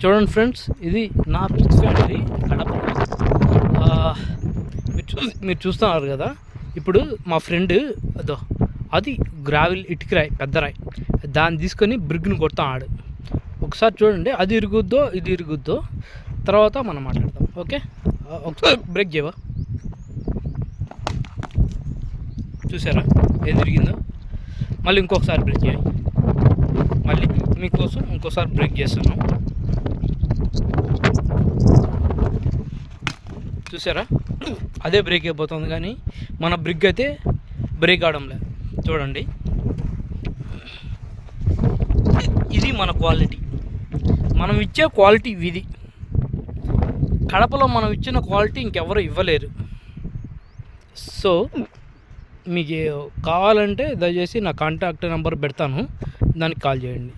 చూడండి ఫ్రెండ్స్, ఇది నా బ్రిక్స్ ఫ్యాక్టరీ కడప. మీరు చూస్తున్నారు కదా. ఇప్పుడు మా ఫ్రెండ్ అదో అది గ్రావిల్ ఇటుక రాయి, పెద్ద రాయి, దాన్ని తీసుకొని బ్రిగ్ని కొడతాడు. ఒకసారి చూడండి, అది ఇరుగుద్దో ఇది ఇరుగుద్దో తర్వాత మనం మాట్లాడదాం. ఓకే, ఒకసారి బ్రేక్ చేయవా? చూసారా ఏది ఇరిగిందో? మళ్ళీ ఇంకొకసారి బ్రేక్ చేయి. మళ్ళీ మీకోసం ఇంకోసారి బ్రేక్ చేస్తున్నాం. చూసారా, అదే బ్రేక్ అయిపోతుంది, కానీ మన బ్రిగ్ అయితే బ్రేక్ అవడం లేదు. చూడండి, ఇది మన క్వాలిటీ. మనం ఇచ్చే క్వాలిటీ ఇది. కడపలో మనం ఇచ్చిన క్వాలిటీ ఇంకెవరు ఇవ్వలేరు. సో మీకు కావాలంటే దయచేసి నా కాంటాక్ట్ నెంబర్ పెడతాను, దానికి కాల్ చేయండి.